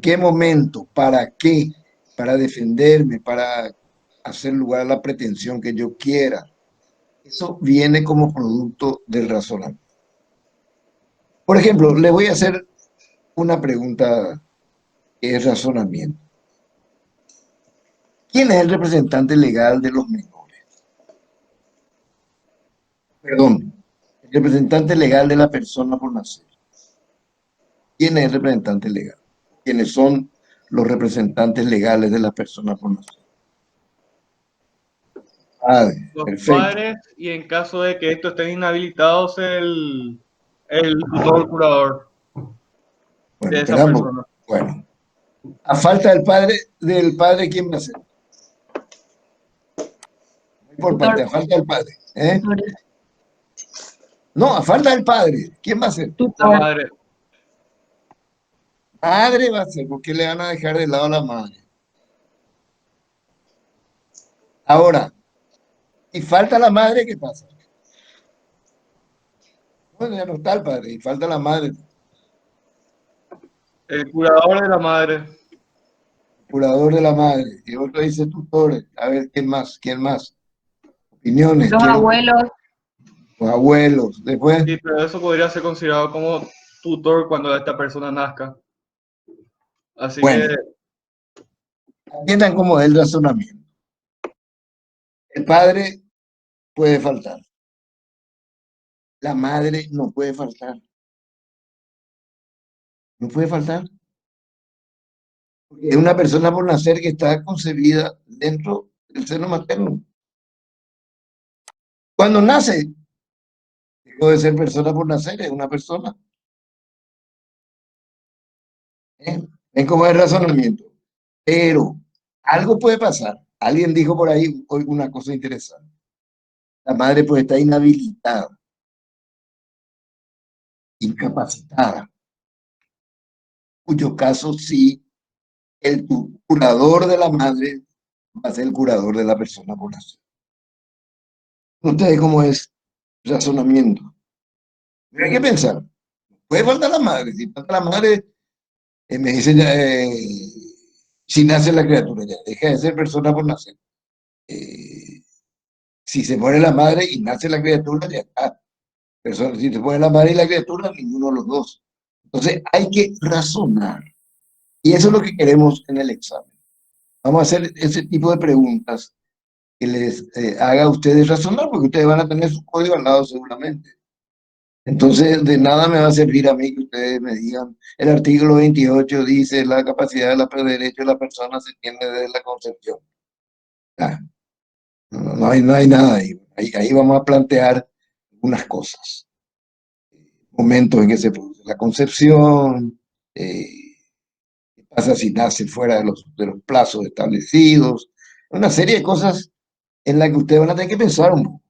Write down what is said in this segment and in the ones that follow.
qué momento, para qué, para defenderme, para hacer lugar a la pretensión que yo quiera. Eso viene como producto del razonamiento. Por ejemplo, le voy a hacer una pregunta que es razonamiento. ¿Quién es el representante legal de los menores? Perdón, el representante legal de la persona por nacer. ¿Quién es el representante legal? ¿Quiénes son los representantes legales de la persona por nacer? Ah, Los perfecto. padres, y en caso de que estos estén inhabilitados, el tutor curador Bueno, de esa esperamos. persona. Bueno, a falta del padre, ¿quién va a ser? Muy por Tutor, parte, a falta del padre. ¿Eh? tutores, No, a falta del padre, ¿quién va a ser? La tutor. madre. Madre va a ser, ¿por qué le van a dejar de lado a la madre? Ahora, y falta la madre, ¿qué pasa? Bueno, ya no está el padre, y falta la madre, El curador de la madre. curador de la madre, y otro dice tutores. A ver, ¿quién más? ¿Quién más? Opiniones, Los quiero abuelos, los abuelos. Después, Sí, pero eso podría ser considerado como tutor cuando esta persona nazca. Así que bueno, entiendan cómo es el razonamiento. El padre puede faltar, la madre no puede faltar, no puede faltar. Porque es una persona por nacer que está concebida dentro del seno materno. Cuando nace, dejó de ser persona por nacer, es una persona. ¿Eh? ¿Ven cómo es el razonamiento? Pero algo puede pasar. Alguien dijo por ahí hoy una cosa interesante. La madre puede estar inhabilitada, incapacitada, cuyo caso sí, el curador de la madre va a ser el curador de la persona por nacer. Ustedes cómo es razonamiento. Pero hay que pensar. Puede faltar la madre. Si falta la madre, me dicen, si nace la criatura, ya deja de ser persona por nacer. Eh, si se muere la madre y nace la criatura, ya está. Persona, si se muere la madre y la criatura, ninguno de los dos. Entonces hay que razonar. Y eso es lo que queremos en el examen. Vamos a hacer ese tipo de preguntas que les haga a ustedes razonar, porque ustedes van a tener su código al lado seguramente. Entonces, de nada me va a servir a mí que ustedes me digan, el artículo 28 dice, la capacidad de la derecho de la persona se tiene desde la concepción. Ah, no hay nada ahí. Ahí vamos a plantear unas cosas. Momentos en que se produce la concepción, eh, qué pasa si nace fuera de los plazos establecidos, una serie de cosas en las que ustedes van a tener que pensar un poco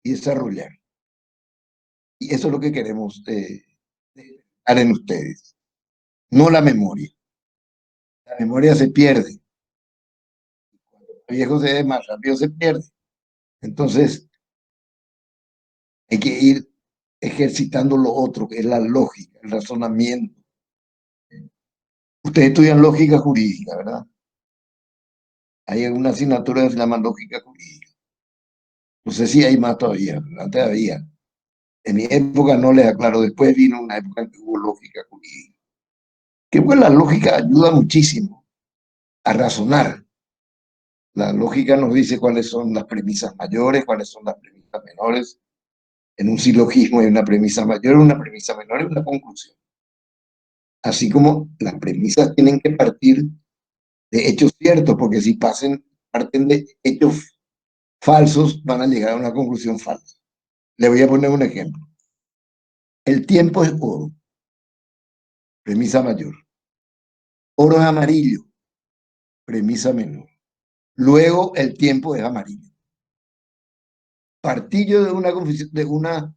y desarrollar. Y eso es lo que queremos dar en ustedes, no la memoria. La memoria se pierde. Cuando el viejo se ve más rápido se pierde. Entonces, hay que ir ejercitando lo otro, que es la lógica, el razonamiento. Ustedes estudian lógica jurídica, ¿verdad? Hay una asignatura que se llama lógica jurídica. No sé si hay más todavía, antes había. En mi época no les aclaro, después vino una época en que hubo lógica jurídica. Que pues la lógica ayuda muchísimo a razonar. La lógica nos dice cuáles son las premisas mayores, cuáles son las premisas menores. En un silogismo hay una premisa mayor, una premisa menor y una conclusión. Así como las premisas tienen que partir de hechos ciertos, porque si parten de hechos falsos, van a llegar a una conclusión falsa. Le voy a poner un ejemplo. El tiempo es oro, premisa mayor. Oro es amarillo, premisa menor. Luego el tiempo es amarillo. Partillo de una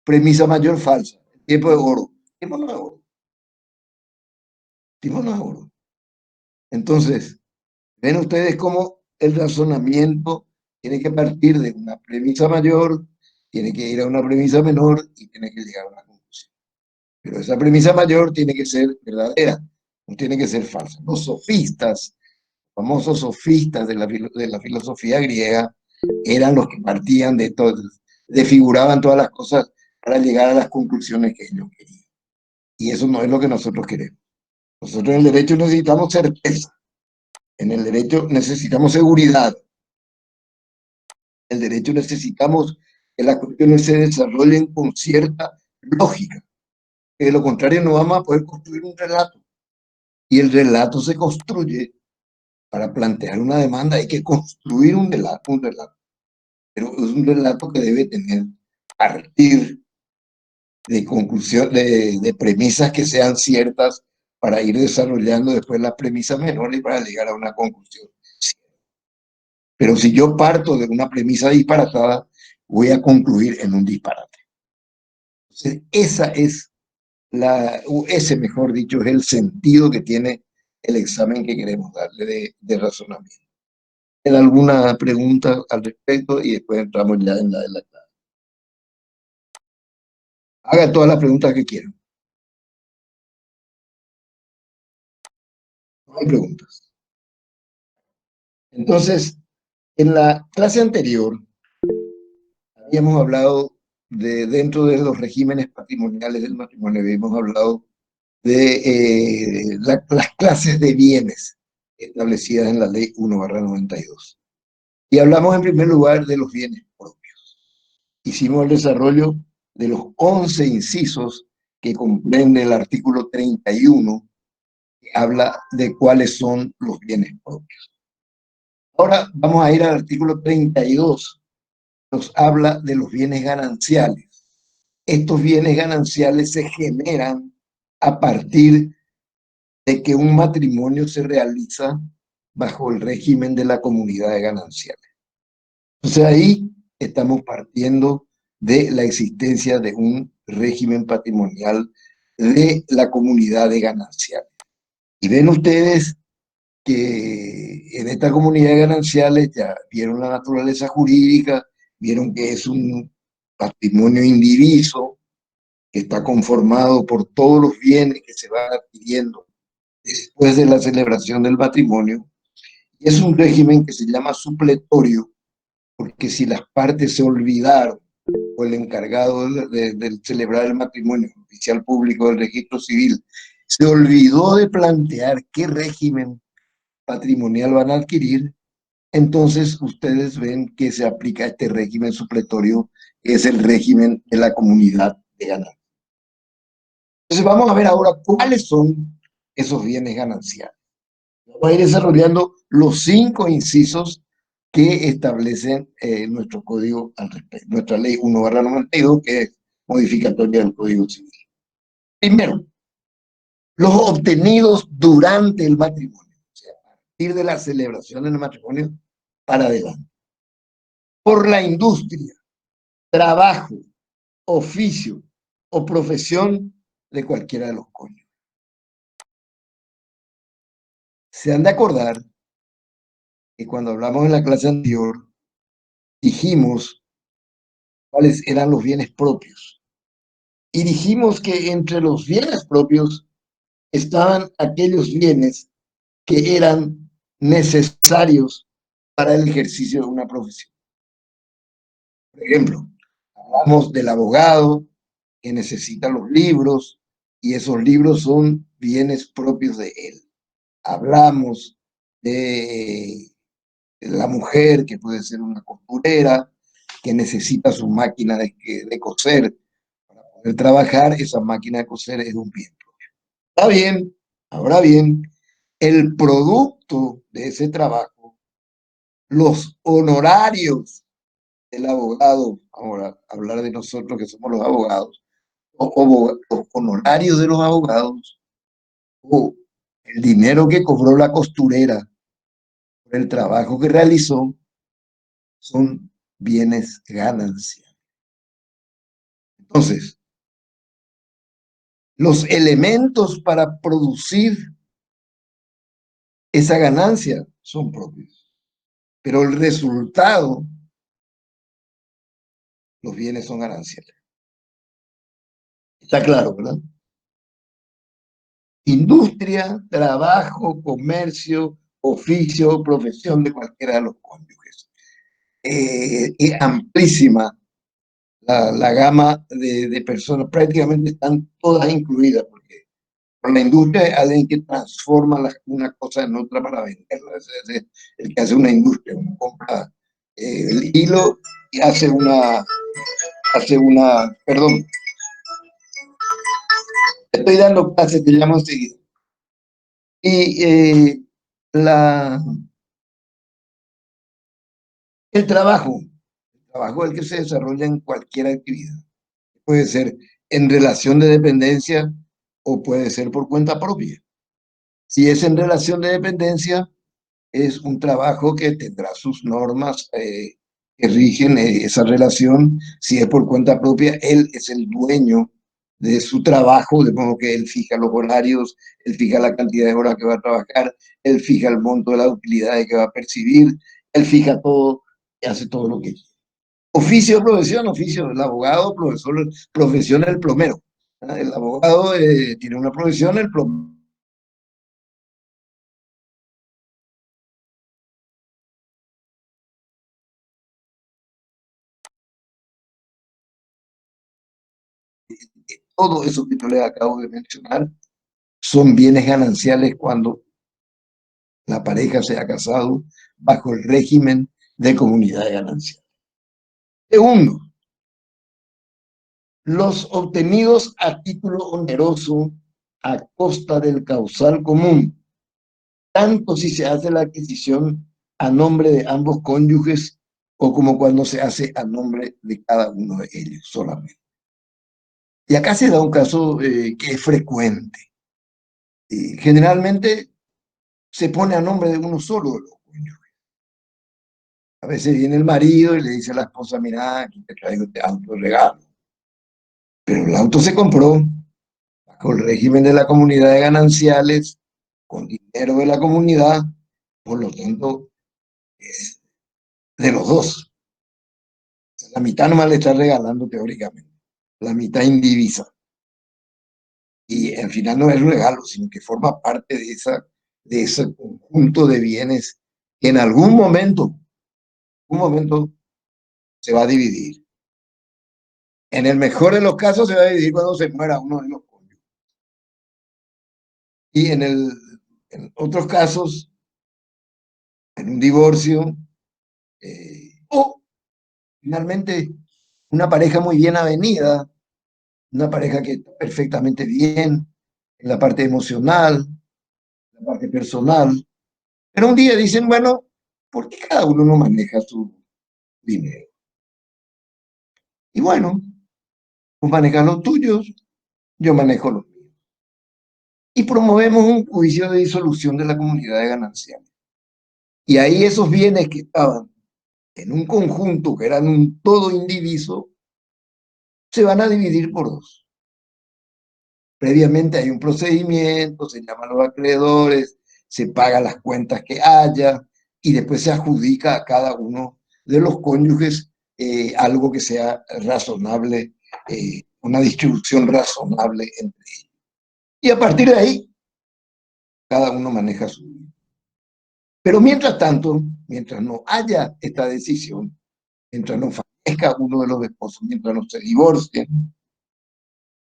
premisa mayor falsa. El tiempo es oro. El tiempo no es oro. El tiempo no es oro. Entonces, ven ustedes cómo el razonamiento tiene que partir de una premisa mayor, tiene que ir a una premisa menor y tiene que llegar a una conclusión. Pero esa premisa mayor tiene que ser verdadera. no tiene que ser falsa. Los sofistas, famosos sofistas de la filosofía griega, eran los que partían de todo, desfiguraban todas las cosas para llegar a las conclusiones que ellos querían. Y eso no es lo que nosotros queremos. Nosotros en el derecho necesitamos certeza, en el derecho necesitamos seguridad, en el derecho necesitamos que las cuestiones se desarrollen con cierta lógica, que de lo contrario no vamos a poder construir un relato. Y el relato se construye para plantear una demanda, hay que construir un relato, pero es un relato que debe tener partir de conclusión, de premisas que sean ciertas para ir desarrollando después las premisas menores y para llegar a una conclusión. Pero si yo parto de una premisa disparatada, voy a concluir en un disparate. Entonces, esa es ese, mejor dicho, es el sentido que tiene el examen que queremos darle de razonamiento. ¿Tiene alguna pregunta al respecto? Y después entramos ya en la de la clase. Haga todas las preguntas que quieran. No hay preguntas. Entonces, en la clase anterior habíamos hablado de, dentro de los regímenes patrimoniales del matrimonio, habíamos hablado de las clases de bienes establecidas en la ley 1/92. Y hablamos en primer lugar de los bienes propios. Hicimos el desarrollo de los 11 incisos que comprende el artículo 31, que habla de cuáles son los bienes propios. Ahora vamos a ir al artículo 32, nos habla de los bienes gananciales. Estos bienes gananciales se generan a partir de que un matrimonio se realiza bajo el régimen de la comunidad de gananciales. Entonces ahí estamos partiendo de la existencia de un régimen patrimonial de la comunidad de gananciales. Y ven ustedes que en esta comunidad de gananciales ya vieron la naturaleza jurídica, vieron que es un patrimonio indiviso que está conformado por todos los bienes que se van adquiriendo después de la celebración del matrimonio. Y es un régimen que se llama supletorio, porque si las partes se olvidaron o el encargado de celebrar el matrimonio, el oficial público del registro civil, se olvidó de plantear qué régimen patrimonial van a adquirir, entonces ustedes ven que se aplica este régimen supletorio, que es el régimen de la comunidad de ganancias. Entonces vamos a ver ahora cuáles son esos bienes gananciales. Vamos a ir desarrollando los 5 incisos que establecen nuestro código al respecto, nuestra ley 1/92, que es modificatoria del Código Civil. Primero, los obtenidos durante el matrimonio, o sea, a partir de la celebración del matrimonio para adelante, por la industria, trabajo, oficio o profesión de cualquiera de los cónyuges. Se han de acordar que cuando hablamos en la clase anterior, dijimos cuáles eran los bienes propios. Y dijimos que entre los bienes propios estaban aquellos bienes que eran necesarios para el ejercicio de una profesión. Por ejemplo, hablamos del abogado que necesita los libros y esos libros son bienes propios de él. Hablamos de la mujer que puede ser una costurera que necesita su máquina de coser para poder trabajar, esa máquina de coser es un bien propio. Está bien, ahora bien, el producto de ese trabajo, los honorarios del abogado, ahora hablar de nosotros que somos los abogados, o los honorarios de los abogados, o el dinero que cobró la costurera por el trabajo que realizó, son bienes ganancia. Entonces, los elementos para producir esa ganancia son propios, pero el resultado, los bienes son gananciales. Está claro, ¿verdad? industria, trabajo, comercio, oficio, profesión de cualquiera de los cónyuges. Es amplísima la gama de personas, prácticamente están todas incluidas, porque con la industria hay alguien que transforma una cosa en otra para venderla. Es el que hace una industria, uno compra el hilo y perdón, estoy dando clases, te llamo enseguida. Y la, el trabajo es el que se desarrolla en cualquier actividad. Puede ser en relación de dependencia o puede ser por cuenta propia. Si es en relación de dependencia, es un trabajo que tendrá sus normas que rigen esa relación. Si es por cuenta propia, él es el dueño de su trabajo, de modo que él fija los horarios, él fija la cantidad de horas que va a trabajar, él fija el monto de las utilidades que va a percibir, él fija todo y hace todo lo que quiere. Oficio, profesión, oficio, el abogado, profesor, profesión, el plomero. El abogado tiene una profesión, el plomero todo eso que yo les acabo de mencionar son bienes gananciales cuando la pareja se ha casado bajo el régimen de comunidad de ganancias. Segundo, los obtenidos a título oneroso a costa del causal común, tanto si se hace la adquisición a nombre de ambos cónyuges o como cuando se hace a nombre de cada uno de ellos solamente. Y acá se da un caso que es frecuente. Generalmente se pone a nombre de uno solo de los cónyuges. A veces viene el marido y le dice a la esposa, mira, aquí te traigo este auto de regalo. Pero el auto se compró bajo el régimen de la comunidad de gananciales, con dinero de la comunidad, por lo tanto, es de los dos. La mitad nomás le está regalando teóricamente, la mitad indivisa. Y al final no es un regalo, sino que forma parte de ese conjunto de bienes que en un momento se va a dividir. En el mejor de los casos se va a dividir cuando se muera uno de los cónyuges. Y en otros casos, en un divorcio, o finalmente una pareja muy bien avenida, una pareja que está perfectamente bien en la parte emocional, en la parte personal, pero un día dicen, bueno, ¿por qué cada uno no maneja su dinero? Y bueno, vos manejas los tuyos, yo manejo los míos. Y promovemos un juicio de disolución de la comunidad de gananciales. Y ahí esos bienes que estaban en un conjunto, que eran un todo indiviso, se van a dividir por dos. Previamente hay un procedimiento, se llaman los acreedores, se pagan las cuentas que haya y después se adjudica a cada uno de los cónyuges algo que sea razonable, una distribución razonable entre ellos. Y a partir de ahí, cada uno maneja su vida. Pero mientras tanto, mientras no haya esta decisión, mientras no fallezca uno de los esposos, mientras no se divorcien,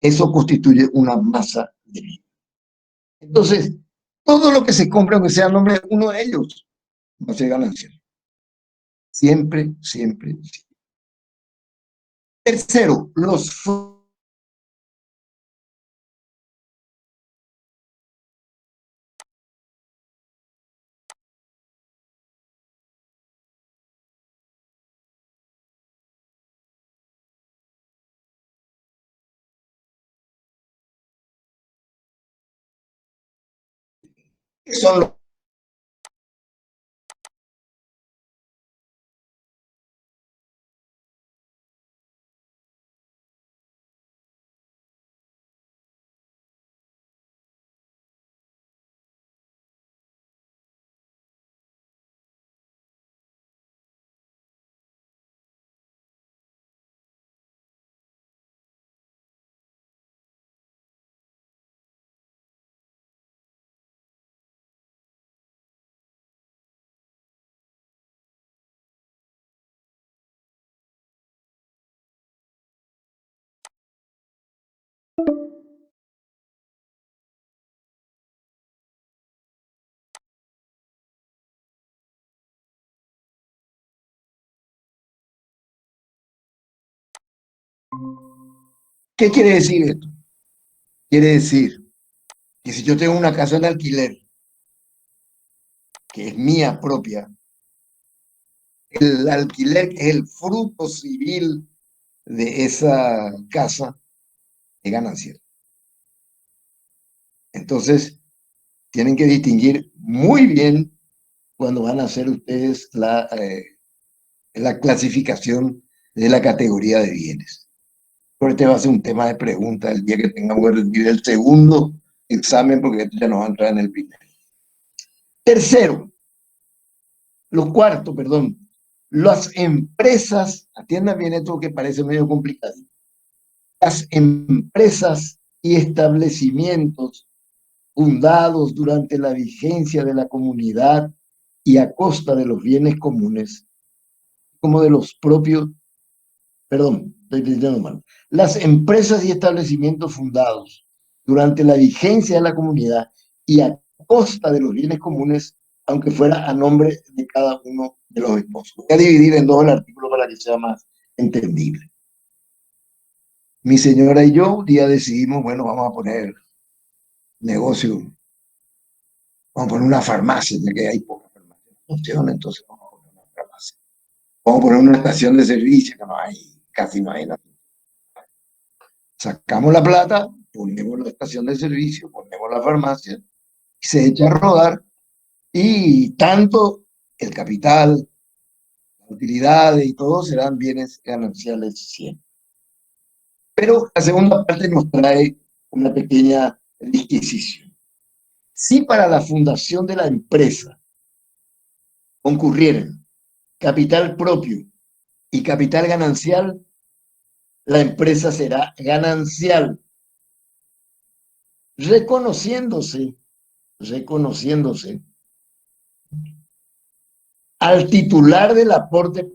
eso constituye una masa de vida. Entonces, todo lo que se compra, aunque sea a nombre de uno de ellos, va a ser ganancia. Siempre, siempre, siempre. Tercero, los son los ¿Qué quiere decir esto? Quiere decir que si yo tengo una casa en alquiler, que es mía propia, el alquiler, que es el fruto civil de esa casa, es ganancial. Entonces, tienen que distinguir muy bien cuando van a hacer ustedes la clasificación de la categoría de bienes. Pero este va a ser un tema de pregunta el día que tengamos que rendir el segundo examen, porque esto ya no va a entrar en el primero. Tercero, lo cuarto, perdón, las empresas, atiendan bien esto que parece medio complicado, las empresas y establecimientos fundados durante la vigencia de la comunidad y a costa de los bienes comunes, como de los propios, perdón, estoy diciendo mal, las empresas y establecimientos fundados durante la vigencia de la comunidad y a costa de los bienes comunes, aunque fuera a nombre de cada uno de los esposos. Voy a dividir en dos el artículo para que sea más entendible. Mi señora y yo un día decidimos, bueno, vamos a poner negocio, vamos a poner una farmacia, ya que hay pocas farmacias que funcionan, entonces vamos a poner una farmacia. Vamos a poner una estación de servicio, que no hay, casi no hay nada. Sacamos la plata, ponemos la estación de servicio, ponemos la farmacia, se echa a rodar y tanto el capital, las utilidades y todo serán bienes gananciales siempre. Pero la segunda parte nos trae una pequeña disquisición. Si para la fundación de la empresa concurrieran capital propio y capital ganancial, la empresa será ganancial, reconociéndose al titular del aporte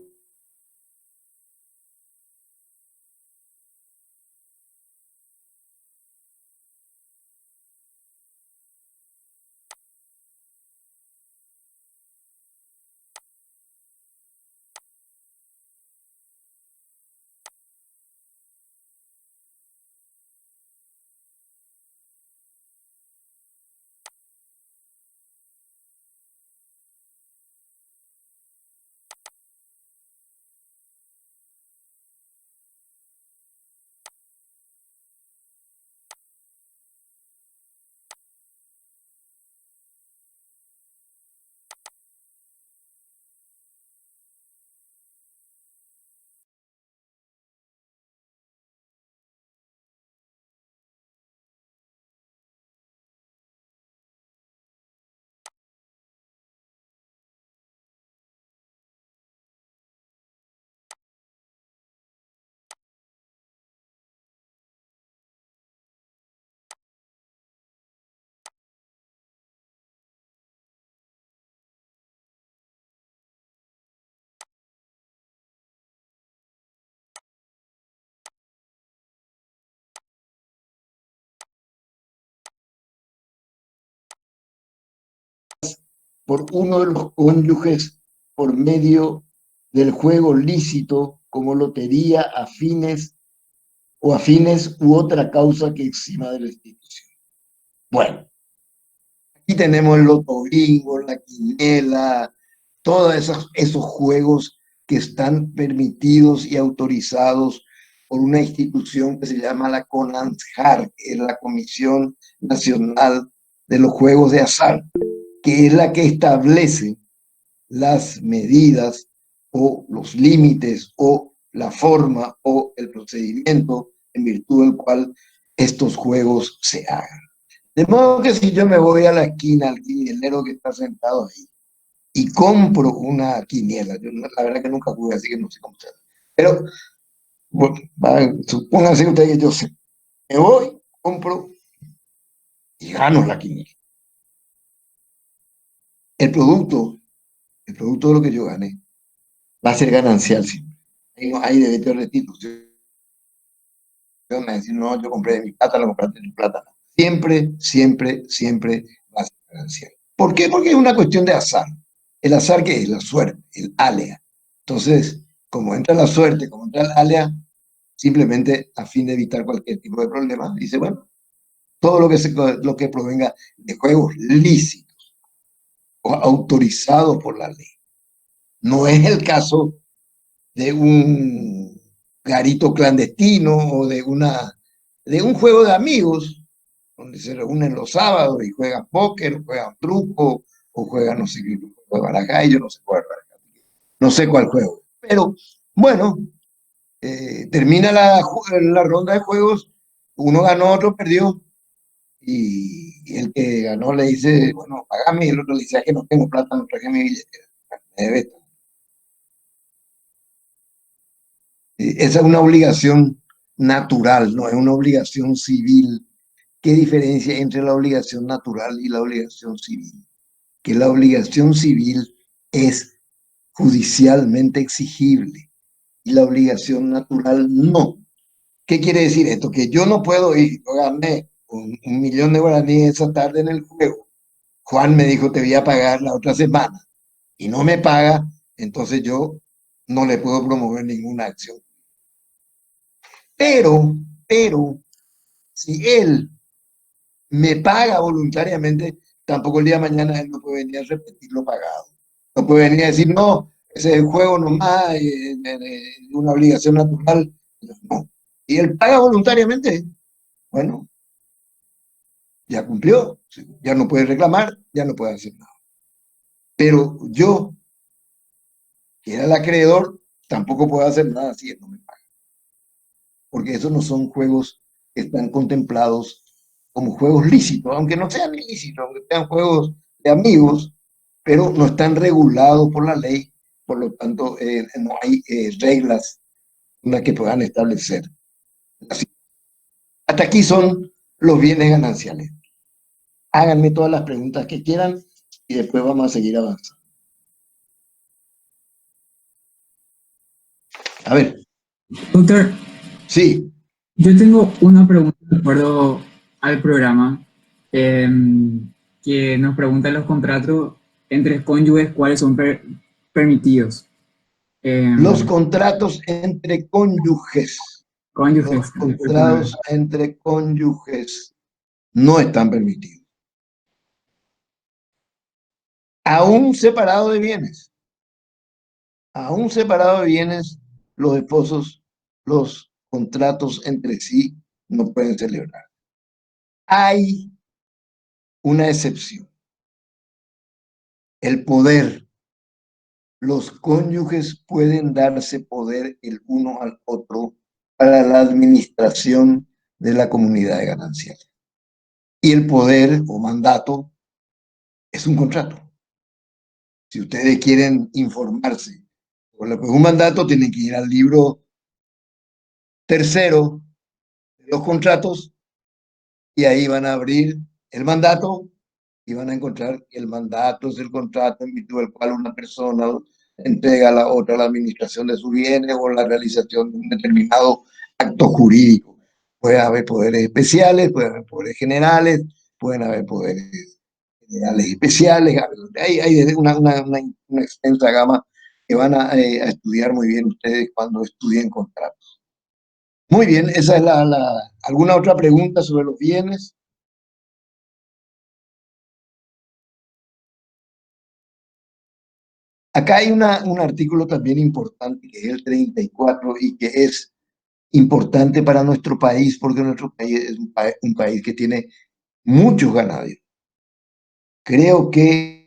por uno de los cónyuges por medio del juego lícito como lotería afines u otra causa que exima de la institución. Bueno, aquí tenemos el loto bingo, la quinela, todos esos juegos que están permitidos y autorizados por una institución que se llama la CONANSJAR, que es la Comisión Nacional de los Juegos de Azar, que es la que establece las medidas o los límites o la forma o el procedimiento en virtud del cual estos juegos se hagan. De modo que si yo me voy a la esquina, al quinielero que está sentado ahí, y compro una quiniela, yo la verdad que nunca jugué, así que no sé cómo se hace. Pero bueno, supónganse ustedes que yo sé, me voy, compro y gano la quiniela. El producto, el producto de lo que yo gané, va a ser ganancial siempre. Hay derecho de restitución. Me decir, no, yo compré de mi plata, lo compraste de tu plata. Siempre, siempre, siempre va a ser ganancial. ¿Por qué? Porque es una cuestión de azar. ¿El azar qué es? La suerte, el alea. Entonces, como entra la suerte, como entra el alea, simplemente a fin de evitar cualquier tipo de problema, dice, bueno, todo lo que provenga de juegos lícitos o autorizados por la ley. No es el caso de un garito clandestino o de un juego de amigos donde se reúnen los sábados y juegan póker, juegan truco o juegan no sé qué, juego de baraja, yo no sé cuál baraja, no sé cuál juego. Pero bueno, termina la ronda de juegos, uno ganó, otro perdió, y el que ganó le dice, bueno, pagame, y el otro le dice, "Ah, que no tengo plata, no traje mi billetera, me debes". Esa es una obligación natural, no es una obligación civil. ¿Qué diferencia entre la obligación natural y la obligación civil? Que la obligación civil es judicialmente exigible y la obligación natural no. ¿Qué quiere decir esto? Que yo no puedo ir, yo gané un millón de guaraníes esa tarde en el juego. Juan me dijo, te voy a pagar la otra semana y no me paga, entonces yo no le puedo promover ninguna acción. Pero, si él me paga voluntariamente, tampoco el día de mañana él no puede venir a repetir lo pagado. No puede venir a decir, no, ese es el juego nomás, una obligación natural. No. Y él paga voluntariamente, bueno, ya cumplió, ya no puede reclamar, ya no puede hacer nada. Pero yo, que era el acreedor, tampoco puedo hacer nada si él no me paga. Porque esos no son juegos que están contemplados como juegos lícitos, aunque no sean ilícitos, aunque sean juegos de amigos, pero no están regulados por la ley, por lo tanto no hay reglas en las que puedan establecer. Así. Hasta aquí son los bienes gananciales. Háganme todas las preguntas que quieran y después vamos a seguir avanzando. A ver, Doctor, sí, yo tengo una pregunta de acuerdo al programa que nos pregunta los contratos entre cónyuges cuáles son permitidos. los Em, contratos entre cónyuges, los Cónyuges, discúlpeme. contratos entre cónyuges no están permitidos. Aún separado de bienes, aún separado de bienes, los esposos, los contratos entre sí no pueden celebrar. Hay una excepción, el poder. Los cónyuges pueden darse poder el uno al otro para la administración de la comunidad de gananciales. Y el poder o mandato es un contrato. Si ustedes quieren informarse sobre lo que es un mandato, tienen que ir al libro tercero de los contratos y ahí van a abrir el mandato y van a encontrar que el mandato es el contrato en virtud del cual una persona entrega a la otra la administración de sus bienes o la realización de un determinado acto jurídico. Puede haber poderes especiales, puede haber poderes generales, pueden haber poderes generales especiales. Hay una extensa gama que van a estudiar muy bien ustedes cuando estudien contratos. Muy bien, esa es ¿alguna otra pregunta sobre los bienes? Acá hay un artículo también importante, que es el 34 y que es importante para nuestro país, porque nuestro país es un país que tiene muchos ganaderos. Creo que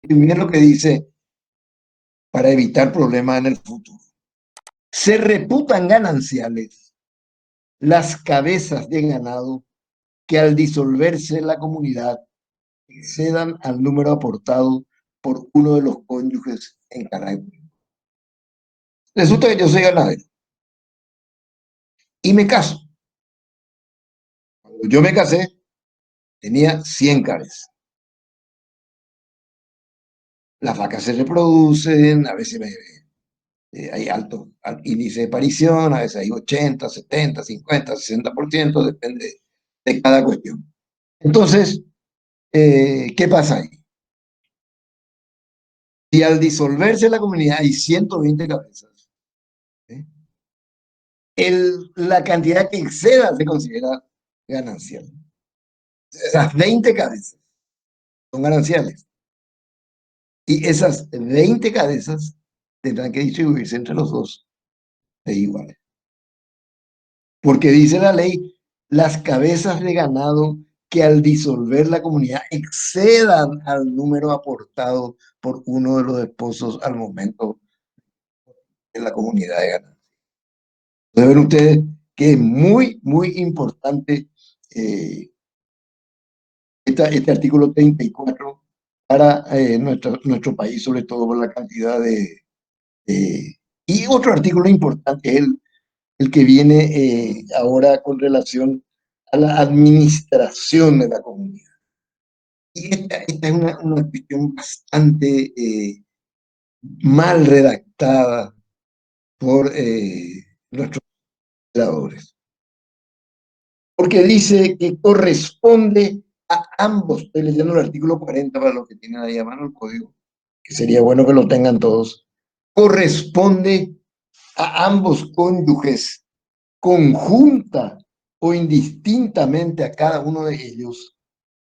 primero lo que dice, para evitar problemas en el futuro. Se reputan gananciales las cabezas de ganado que al disolverse la comunidad excedan al número aportado por uno de los cónyuges en carácter. Resulta que yo soy ganadero y me caso. Cuando yo me casé, tenía 100 cabezas. Las vacas se reproducen, a veces hay alto índice de aparición, a veces hay 80, 70, 50, 60%, depende de cada cuestión. Entonces, ¿qué pasa ahí? Si al disolverse la comunidad hay 120 cabezas, ¿sí? La cantidad que exceda se considera ganancial. Esas 20 cabezas son gananciales. Y esas 20 cabezas tendrán que distribuirse entre los dos de igual. Porque dice la ley, las cabezas de ganado que al disolver la comunidad excedan al número aportado por uno de los esposos al momento de la comunidad de ganado. Entonces ven ustedes que es muy, muy importante este artículo 34 para nuestro país, sobre todo por la cantidad de... Y otro artículo importante es el que viene ahora con relación a la administración de la comunidad. Y esta es una cuestión bastante mal redactada por nuestros legisladores. Porque dice que corresponde a ambos, estoy leyendo el artículo 40 para los que tienen ahí a mano el código, que sería bueno que lo tengan todos, corresponde a ambos cónyuges, conjunta o indistintamente a cada uno de ellos,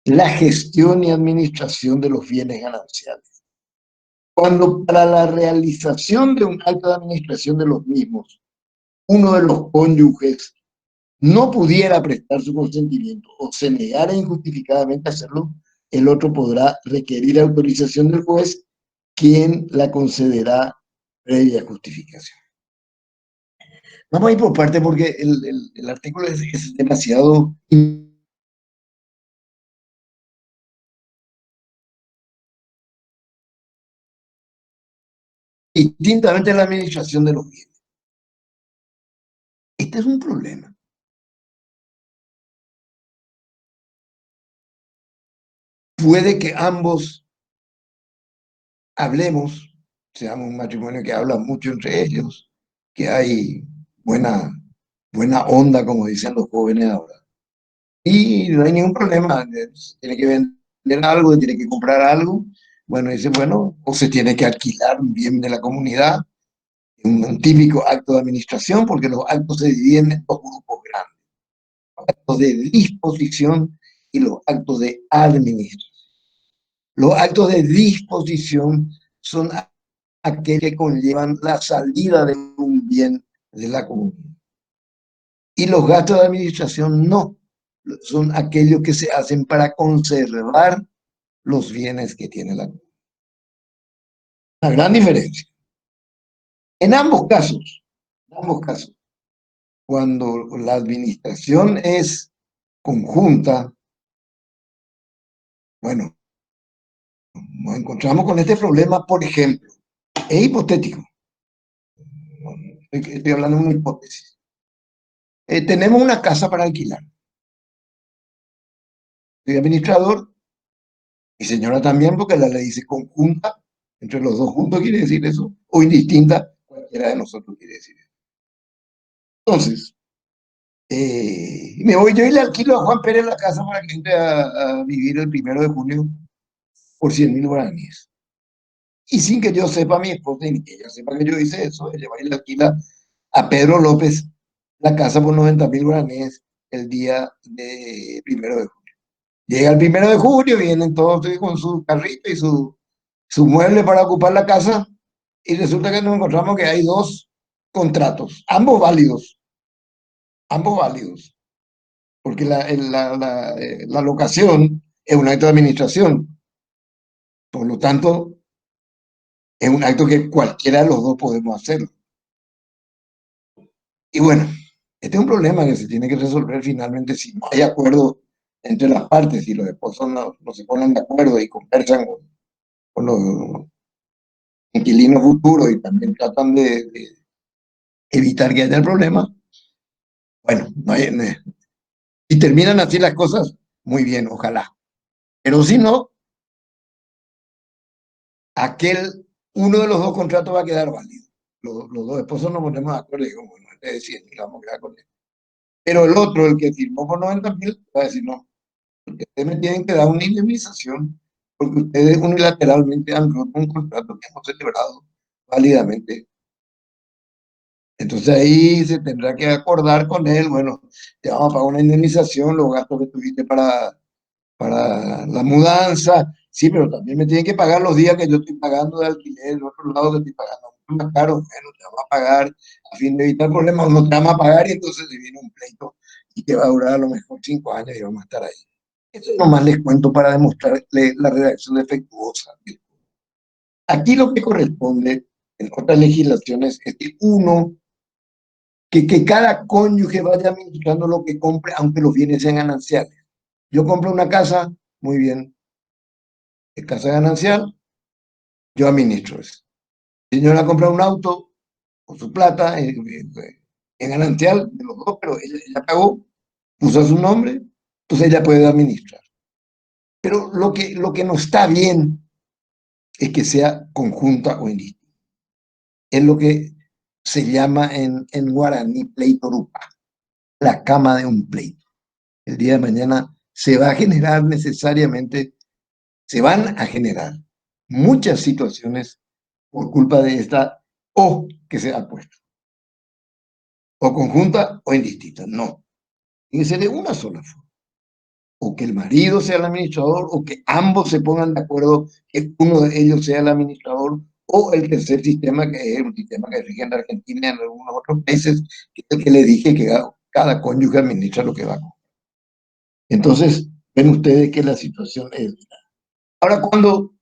la gestión y administración de los bienes gananciales. Cuando para la realización de un acto de administración de los mismos, uno de los cónyuges no pudiera prestar su consentimiento o se negara injustificadamente a hacerlo, el otro podrá requerir autorización del juez, quien la concederá previa justificación. Vamos a ir por parte porque el artículo es demasiado distintamente la administración de los bienes. Este es un problema. Puede que ambos hablemos, seamos un matrimonio que habla mucho entre ellos, que hay buena onda, como dicen los jóvenes ahora. Y no hay ningún problema, tiene que vender algo, tiene que comprar algo. Bueno, dice, bueno, o se tiene que alquilar un bien de la comunidad, un típico acto de administración, porque los actos se dividen en dos grupos grandes, los actos de disposición y los actos de administración. Los actos de disposición son aquellos que conllevan la salida de un bien de la comunidad. Y los gastos de administración no, son aquellos que se hacen para conservar los bienes que tiene la comunidad. Una gran diferencia. En ambos casos, cuando la administración es conjunta, bueno, nos encontramos con este problema, por ejemplo, es hipotético, estoy hablando de una hipótesis. Tenemos una casa para alquilar. Soy administrador, mi señora también, porque la ley dice conjunta, entre los dos juntos quiere decir eso, o indistinta, cualquiera de nosotros quiere decir eso. Entonces, me voy yo y le alquilo a Juan Pérez la casa para que entre a vivir el 1 de junio por 100.000 guaraníes. Y sin que yo sepa, mi esposa, ni que ella sepa que yo hice eso, ella va y le alquila a Pedro López la casa por 90.000 guaraníes el día de 1 de junio. Llega el 1 de junio, vienen todos con su carrito y su mueble para ocupar la casa, y resulta que nos encontramos que hay dos contratos, ambos válidos, porque la locación es un acto de administración, por lo tanto, es un acto que cualquiera de los dos podemos hacer. Y bueno, este es un problema que se tiene que resolver finalmente si no hay acuerdo entre las partes, si los esposos no se ponen de acuerdo y conversan con los inquilinos futuros y también tratan de evitar que haya el problema. Bueno, y terminan así las cosas, muy bien, ojalá. Pero si no, uno de los dos contratos va a quedar válido. los dos esposos nos ponemos de acuerdo y digo, bueno, este es 100 y vamos a quedar con él. Pero el otro, el que firmó por 90.000, va a decir, no, ustedes me tienen que dar una indemnización porque ustedes unilateralmente han roto un contrato que hemos celebrado válidamente. Entonces ahí se tendrá que acordar con él, bueno, te vamos a pagar una indemnización, los gastos que tuviste para la mudanza, sí, pero también me tienen que pagar los días que yo estoy pagando de alquiler, el otro lado que estoy pagando mucho más caro, bueno, te vamos a pagar a fin de evitar problemas, no te vamos a pagar y entonces se viene un pleito y que va a durar a lo mejor 5 años y vamos a estar ahí. Eso nomás les cuento para demostrarle la redacción defectuosa. Aquí lo que corresponde en otras legislaciones es que que cada cónyuge vaya administrando lo que compre, aunque los bienes sean gananciales. Yo compro una casa, muy bien, es casa ganancial, yo administro eso. Si señora compra un auto con su plata, es ganancial de los dos, pero ella pagó, puso su nombre, entonces ella puede administrar. Pero lo que no está bien es que sea conjunta o indistinta. Es lo que se llama en guaraní pleitorupa, la cama de un pleito. El día de mañana se va a generar necesariamente, se van a generar muchas situaciones por culpa de esta o que se ha puesto, o conjunta o indistinta. No, tiene que ser de una sola forma. O que el marido sea el administrador, o que ambos se pongan de acuerdo que uno de ellos sea el administrador, o el tercer sistema, que es un sistema que rige en Argentina y en algunos otros países, que es el que le dije que cada cónyuge administra lo que va a comprar. Entonces, ven ustedes que la situación es. Ahora, cuando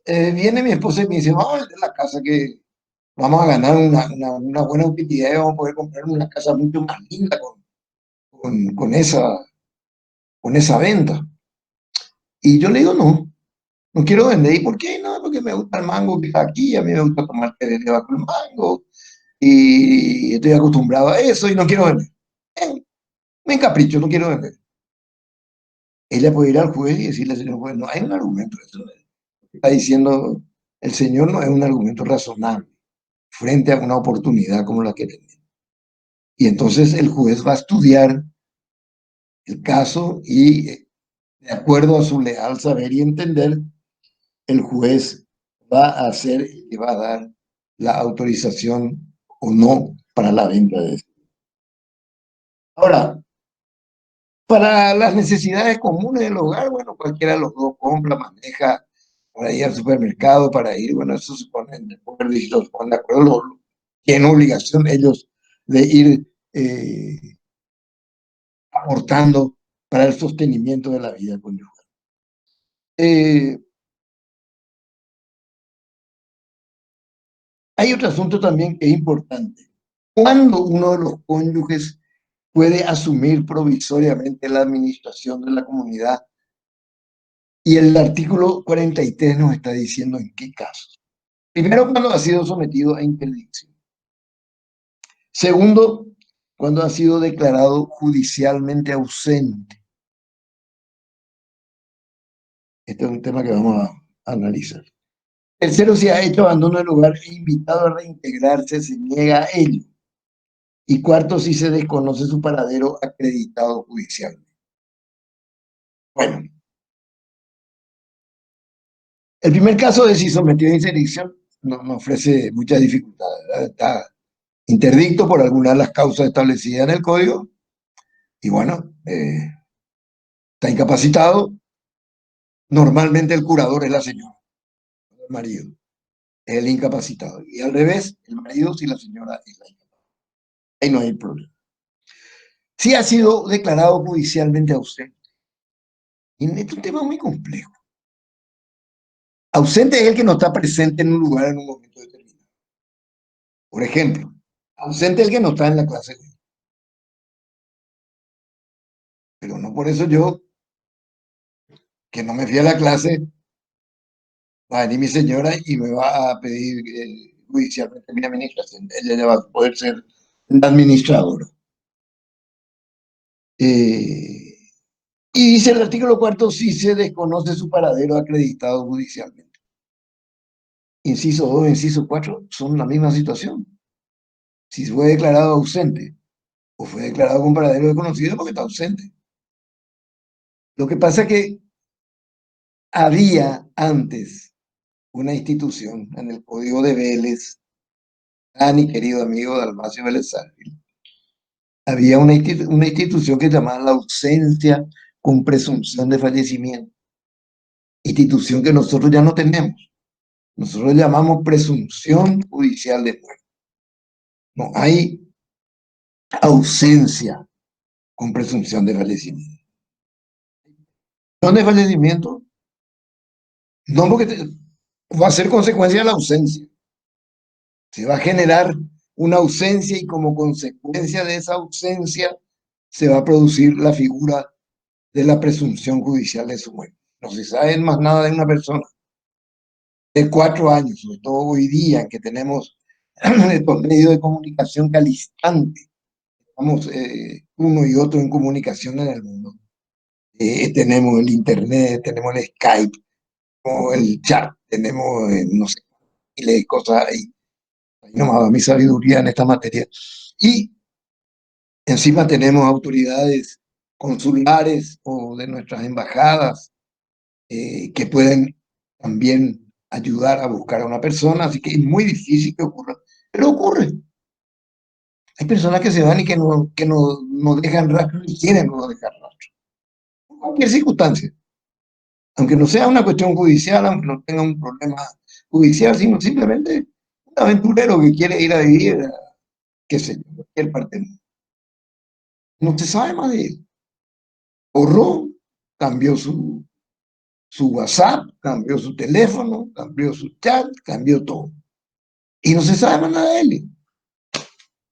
viene mi esposa y me dice, vamos a vender la casa que vamos a ganar una buena utilidad y vamos a poder comprar una casa mucho más linda con esa venta. Y yo le digo, no, no quiero vender. ¿Y por qué? No, porque me gusta el mango que está aquí, a mí me gusta tomar té de debajo del mango y estoy acostumbrado a eso y no quiero vender. Me encapricho, no quiero vender. Ella puede ir al juez y decirle al señor juez, no hay un argumento, eso está diciendo el señor no es un argumento razonable frente a una oportunidad como la que tenemos. Y entonces el juez va a estudiar el caso y de acuerdo a su leal saber y entender, el juez va a hacer y va a dar la autorización o no para la venta de eso. Ahora, para las necesidades comunes del hogar, bueno, cualquiera de los dos compra, maneja para ir al supermercado, para ir, bueno, eso se ponen de acuerdo y los ponen de acuerdo, tienen obligación ellos de ir aportando para el sostenimiento de la vida conyugal. Eh, Hay otro asunto también que es importante. ¿Cuándo uno de los cónyuges puede asumir provisoriamente la administración de la comunidad? Y el artículo 43 nos está diciendo en qué casos. Primero, cuando ha sido sometido a interdicción. Segundo, cuando ha sido declarado judicialmente ausente. Este es un tema que vamos a analizar. Tercero, si ha hecho abandono del lugar e invitado a reintegrarse, se niega a ello. Y cuarto, si se desconoce su paradero acreditado judicialmente. Bueno, el primer caso de si sometido a interdicción no ofrece muchas dificultades, ¿verdad? Está interdicto por alguna de las causas establecidas en el código y bueno, está incapacitado. Normalmente el curador es la señora, el marido, es el incapacitado. Y al revés, el marido si la señora es la incapacitada. Ahí no hay problema. Si ha sido declarado judicialmente ausente, y este es un tema muy complejo. Ausente es el que no está presente en un lugar en un momento determinado. Por ejemplo, ausente es el que no está en la clase. Pero no por eso yo, que no me fui a la clase, va a venir mi señora y me va a pedir judicialmente mi administración. Ella ya va a poder ser la administradora. Y dice el artículo 4, si se desconoce su paradero acreditado judicialmente. inciso 2, inciso 4, son la misma situación. Si fue declarado ausente o fue declarado con paradero desconocido, porque está ausente. Lo que pasa es que había antes una institución en el Código de Vélez, mi querido amigo Dalmacio Vélez Sarsfield, había una institución que se llamaba la ausencia con presunción de fallecimiento, institución que nosotros ya no tenemos. Nosotros llamamos presunción judicial de muerte. No hay ausencia con presunción de fallecimiento. Presunción de fallecimiento, no porque va a ser consecuencia de la ausencia. Se va a generar una ausencia y como consecuencia de esa ausencia se va a producir la figura de la presunción judicial de su muerte. No se sabe más nada de una persona de 4 años, sobre todo hoy día que tenemos estos medios de comunicación que al instante estamos uno y otro en comunicación en el mundo. Tenemos el internet, tenemos el Skype, tenemos el chat, tenemos no sé, miles de cosas ahí. Ahí nomás va mi sabiduría en esta materia. Y encima tenemos autoridades consulares o de nuestras embajadas que pueden también ayudar a buscar a una persona, así que es muy difícil que ocurra, pero ocurre. Hay personas que se van y que no dejan rastro ni quieren no dejar rastro, por cualquier circunstancia, aunque no sea una cuestión judicial, aunque no tenga un problema judicial, sino simplemente un aventurero que quiere ir a vivir, qué sé yo, cualquier parte del mundo. No se sabe más de él. Borró, cambió su WhatsApp, cambió su teléfono, cambió su chat, cambió todo. Y no se sabe más nada de él.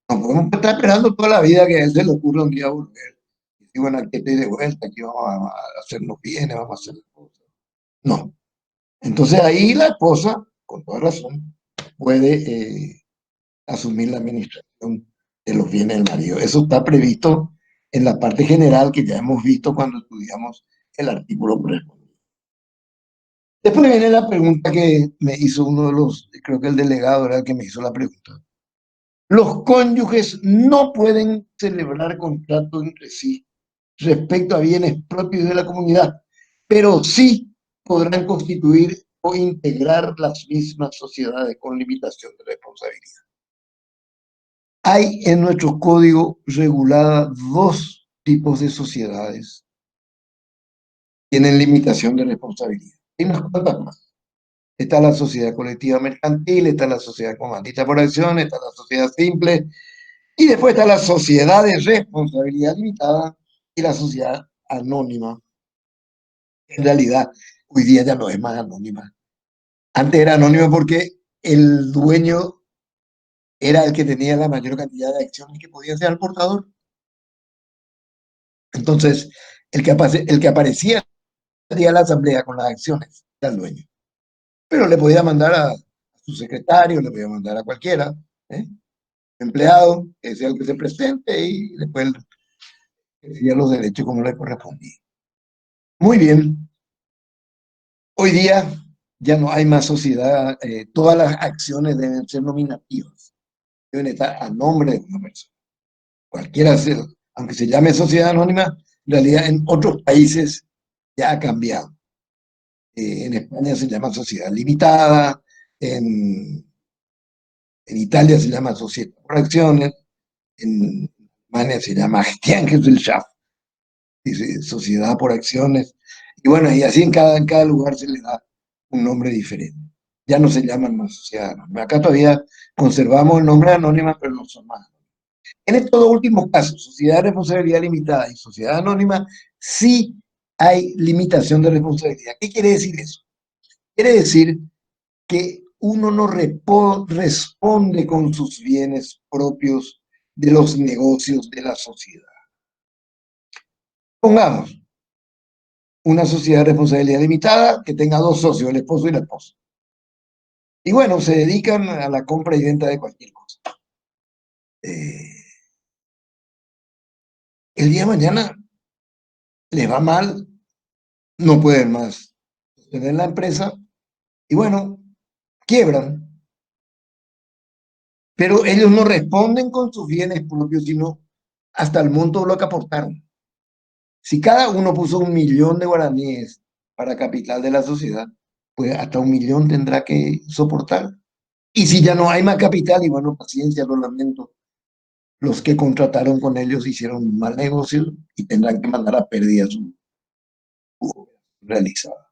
No podemos estar esperando toda la vida que a él se le ocurra un día volver. Y bueno, aquí estoy de vuelta, aquí vamos a hacernos bienes, vamos a hacer las cosas. No. Entonces ahí la esposa, con toda razón, puede asumir la administración de los bienes del marido. Eso está previsto en la parte general que ya hemos visto cuando estudiamos el artículo correspondiente. Después viene la pregunta que me hizo uno de los, creo que el delegado era el que me hizo la pregunta. Los cónyuges no pueden celebrar contratos entre sí respecto a bienes propios de la comunidad, pero sí podrán constituir o integrar las mismas sociedades con limitación de responsabilidad. Hay en nuestro código regulada 2 tipos de sociedades. Tienen limitación de responsabilidad. Hay unas cuantas más. Está la sociedad colectiva mercantil, está la sociedad comandita por acción, está la sociedad simple, y después está la sociedad de responsabilidad limitada y la sociedad anónima. En realidad, hoy día ya no es más anónima. Antes era anónima porque el dueño era el que tenía la mayor cantidad de acciones que podía ser el portador. Entonces, el que aparecía a la asamblea con las acciones era el dueño. Pero le podía mandar a su secretario, le podía mandar a cualquiera, ¿eh? Empleado, que sea el que se presente y después ejercía los derechos como le correspondía. Muy bien. Hoy día ya no hay más sociedad, todas las acciones deben ser nominativas, deben estar a nombre de una persona. Cualquiera sea, aunque se llame sociedad anónima, en realidad en otros países ya ha cambiado. En España se llama sociedad limitada, en Italia se llama sociedad por acciones, en Alemania se llama Gesellschaft, dice sociedad por acciones, y bueno, y así en cada lugar se le da un nombre diferente. Ya no se llaman más sociedad anónima. Acá todavía conservamos el nombre anónima, pero no son más. En estos 2 últimos casos, sociedad de responsabilidad limitada y sociedad anónima, sí hay limitación de responsabilidad. ¿Qué quiere decir eso? Quiere decir que uno no responde con sus bienes propios de los negocios de la sociedad. Pongamos una sociedad de responsabilidad limitada que tenga 2 socios, el esposo y la esposa. Y bueno, se dedican a la compra y venta de cualquier cosa. El día de mañana les va mal, no pueden más tener la empresa y bueno, quiebran, pero ellos no responden con sus bienes propios, sino hasta el monto de lo que aportaron. Si cada uno puso 1.000.000 de guaraníes para capital de la sociedad, pues hasta 1.000.000 tendrá que soportar. Y si ya no hay más capital, y bueno, paciencia, lo lamento, los que contrataron con ellos hicieron un mal negocio y tendrán que mandar a pérdida su obra realizada.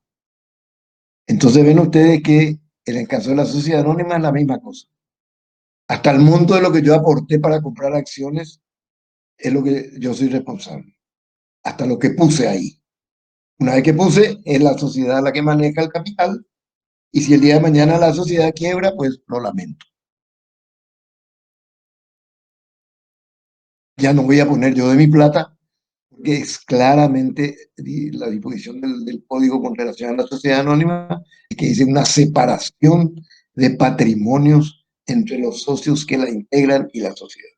Entonces ven ustedes que en el caso de la sociedad anónima es la misma cosa. Hasta el monto de lo que yo aporté para comprar acciones es lo que yo soy responsable. Hasta lo que puse ahí. Una vez que puse, es la sociedad la que maneja el capital. Y si el día de mañana la sociedad quiebra, pues lo lamento. Ya no voy a poner yo de mi plata, porque es claramente la disposición del Código con relación a la sociedad anónima, que dice una separación de patrimonios entre los socios que la integran y la sociedad.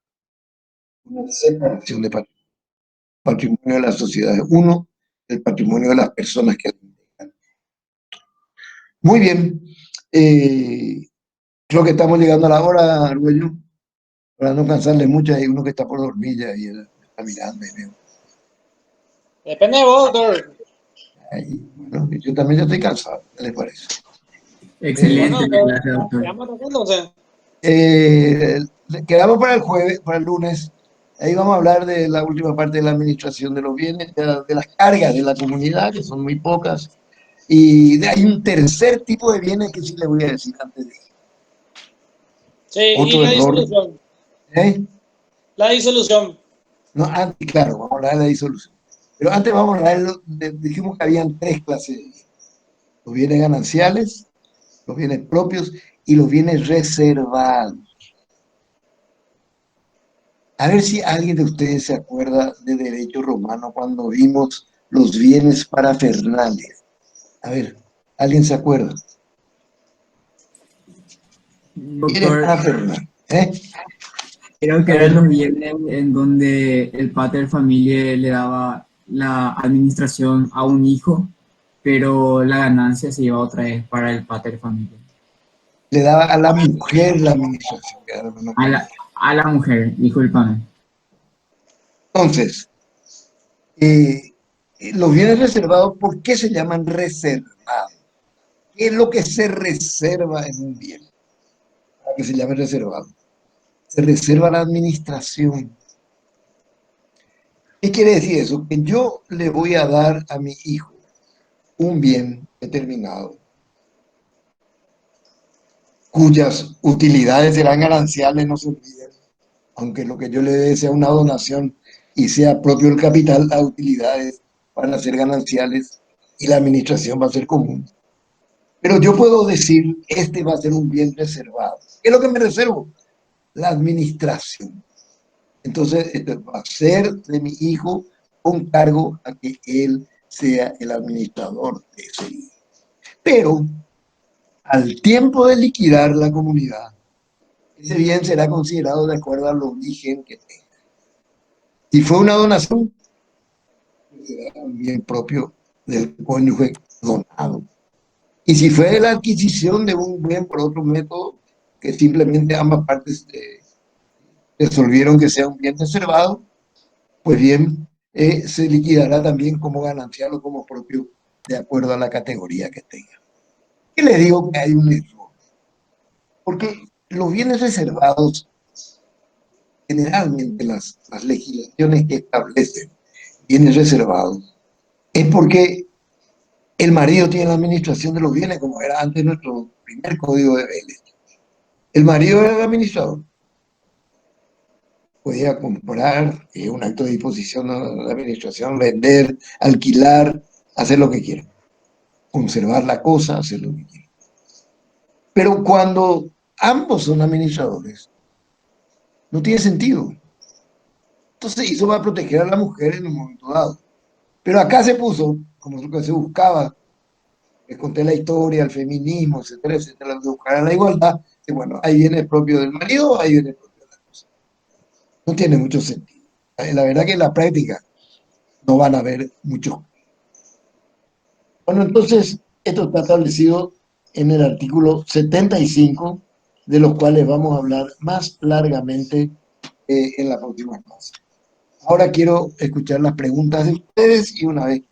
Una separación de patrimonio de la sociedad es uno, el patrimonio de las personas que la integran. Muy bien. Creo que estamos llegando a la hora, Arguello, para no cansarle mucho. Hay uno que está por dormir ya y él está mirando y veo. Depende de vos, doctor. Ahí, bueno, yo también ya estoy cansado. ¿Qué les parece? Excelente Bueno, la clase, doctor. quedamos acá entonces. Quedamos para el jueves, para el lunes. Ahí vamos a hablar de la última parte de la administración de los bienes, de las cargas de la comunidad, que son muy pocas. Y hay un tercer tipo de bienes que sí les voy a decir antes de ir. Sí, y Otro la error. disolución. ¿Eh? La disolución. No, antes, claro, vamos a hablar de la disolución. Pero antes vamos a hablar, dijimos que habían tres clases de bienes. Los bienes gananciales, los bienes propios y los bienes reservados. A ver si alguien de ustedes se acuerda de derecho romano cuando vimos los bienes parafernales. A ver, ¿alguien se acuerda? Bienes Doctor, parafernales. ¿Eh? creo que A eran ver, los bienes en donde el pater familia le daba la administración a un hijo, pero la ganancia se iba otra vez para el pater familia. le daba a la mujer la administración, que era lo que no quería. A la mujer, discúlpame. Entonces, los bienes reservados, ¿por qué se llaman reservados? ¿Qué es lo que se reserva en un bien para que se llame reservado? Se reserva la administración. ¿Qué quiere decir eso? Que yo le voy a dar a mi hijo un bien determinado, cuyas utilidades serán gananciales, no se olviden, aunque lo que yo le dé sea una donación y sea propio el capital, las utilidades van a ser gananciales y la administración va a ser común. Pero yo puedo decir, este va a ser un bien reservado. ¿Qué es lo que me reservo? La administración. Entonces, esto va a ser de mi hijo con cargo a que él sea el administrador de ese bien. Pero al tiempo de liquidar la comunidad, ese bien será considerado de acuerdo al origen que tenga. Si fue una donación, será un bien propio del cónyuge donado. Y si fue la adquisición de un bien por otro método, que simplemente ambas partes resolvieron que sea un bien reservado, pues bien, se liquidará también como ganancial o como propio de acuerdo a la categoría que tenga. ¿Qué le digo que hay un error? Porque los bienes reservados, generalmente las legislaciones que establecen bienes reservados, es porque el marido tiene la administración de los bienes, como era antes nuestro primer código de Vélez. El marido era el administrador. Podía comprar, un acto de disposición de la administración, vender, alquilar, hacer lo que quiera. Conservar la cosa, hacer lo que quiera. Pero cuando ambos son administradores, no tiene sentido. Entonces eso va a proteger a la mujer en un momento dado. Pero acá se puso, como lo que se buscaba, les conté la historia, el feminismo, etcétera, etcétera, de buscar la igualdad, y bueno, ahí viene el propio del marido, ahí viene el propio de la esposa. No tiene mucho sentido. La verdad que en la práctica no van a haber muchos. Bueno, entonces, esto está establecido en el artículo 75, de los cuales vamos a hablar más largamente en la próxima clase. Ahora quiero escuchar las preguntas de ustedes y una vez